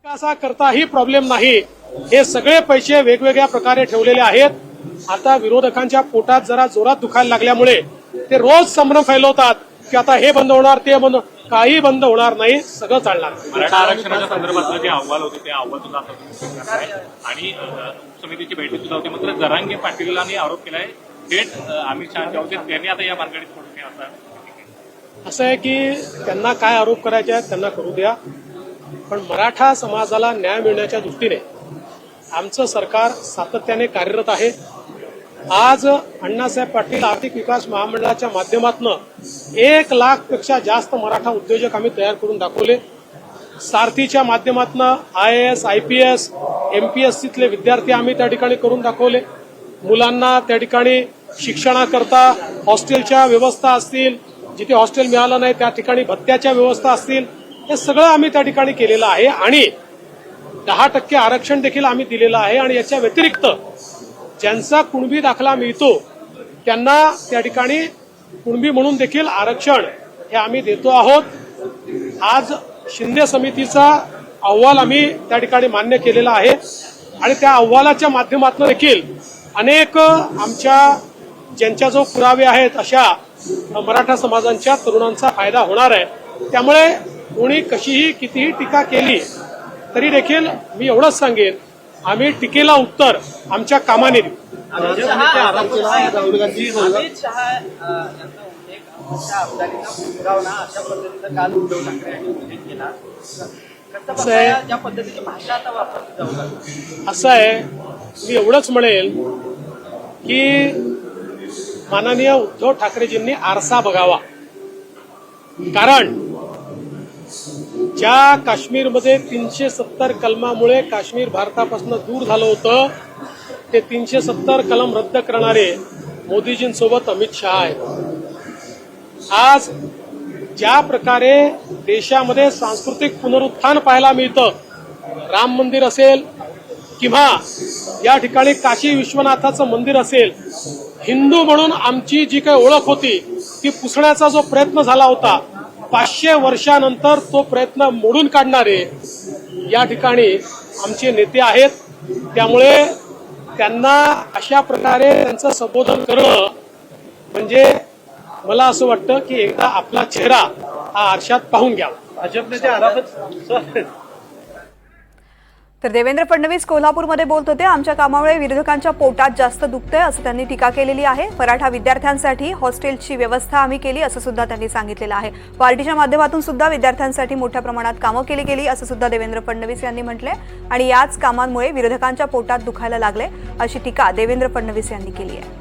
विकासा करताही प्रॉब्लेम नाही, हे सगळे पैसे वेगवेगळ्या प्रकारे ठेवलेले आहेत। आता विरोधकांच्या पोटात जरा जोरात दुखायला लागल्यामुळे ते रोज संभ्रम फैलवतात की आता हे बंद होणार ते बंद, काही बंद होणार नाही, सगळं चालणार। मराठा आरक्षणाच्या संदर्भातलं जे अहवाल होते ते अहवाल सुद्धा आणि समितीची बैठक सुद्धा होती, मात्र जरांगे पाटीलांनी आरोप केलाय थेट अमित शहाच्या होते त्यांनी आता या मार्गाने पडू नये असं आहे की त्यांना काय आरोप करायचे आहेत त्यांना करू द्या, पण मराठा समाजाला न्याय मिळण्याच्या दृष्टीने आमचं सरकार सातत्याने कार्यरत आहे। आज अण्णासाहेब पाटील आर्थिक विकास महामंडळाच्या माध्यमातून 1 लाखपेक्षा जास्त मराठा उद्योजक आम्ही तयार करून दाखवले। सारथीच्या माध्यमातून IAS, IPS, MPSCतले विद्यार्थी आम्ही त्या ठिकाणी करून दाखवले। मुलांना त्या ठिकाणी शिक्षणाकरता हॉस्टेलच्या व्यवस्था असतील, जिथे हॉस्टेल मिळालं नाही त्या ठिकाणी भत्त्याच्या व्यवस्था असतील, हे सगळं आम्ही त्या ठिकाणी केलेलं आहे आणि 10% आरक्षण देखील आम्ही दिलेलं आहे। आणि याच्या व्यतिरिक्त ज्यांचा कुणबी दाखला मिळतो त्यांना त्या ठिकाणी कुणबी म्हणून देखील आरक्षण हे आम्ही देतो आहोत। आज शिंदे समितीचा अहवाल आम्ही त्या ठिकाणी मान्य केलेला आहे आणि त्या अहवालाच्या माध्यमातून देखील अनेक आमच्या ज्यांच्याजवळ पुरावे आहेत अशा मराठा समाजांच्या तरुणांचा फायदा होणार आहे। त्यामुळे कोणी कशीही कितीही टीका केली तरी देखील मी एवढंच सांगेन, आम्ही टीकेला उत्तर आमच्या कामाने देऊ। असं आहे मी एवढंच म्हणेल की माननीय उद्धव ठाकरेजींनी आरसा बघावा, कारण ज्या काश्मीरमध्ये 370 कलमामुळे काश्मीर भारतापासून दूर झालं होतं ते 370 कलम रद्द करणारे मोदीजींसोबत अमित शहा आहेत। आज ज्या प्रकारे देशामध्ये सांस्कृतिक पुनरुत्थान पाहायला मिळतं, राम मंदिर असेल किंवा या ठिकाणी काशी विश्वनाथाचं मंदिर असेल, हिंदू म्हणून आमची जी काही ओळख होती ती पुसण्याचा जो प्रयत्न झाला होता 500 वर्षानंतर तो प्रयत्न मोडून काढणारे या ठिकाणी आमचे नेते आहेत। त्यामुळे त्यांना अशा प्रकारे त्यांचं संबोधन करणं म्हणजे मला असं वाटतं की एकदा आपला चेहरा हा आरशात पाहून घ्यावा। भाजपने ते आरोप तर देवेंद्र फडणवीस कोल्हापूरमध्ये बोलत होते, आमच्या कामामुळे विरोधकांच्या पोटात जास्त दुखतंय असं त्यांनी टीका केलेली आहे। मराठा विद्यार्थ्यांसाठी हॉस्टेलची व्यवस्था आम्ही केली असं सुद्धा त्यांनी सांगितलेलं आहे। पार्टीच्या माध्यमातून सुद्धा विद्यार्थ्यांसाठी मोठ्या प्रमाणात कामं केली गेली असं सुद्धा देवेंद्र फडणवीस यांनी म्हटलंय आणि याच कामांमुळे विरोधकांच्या पोटात दुखायला लागले अशी टीका देवेंद्र फडणवीस यांनी केली आहे।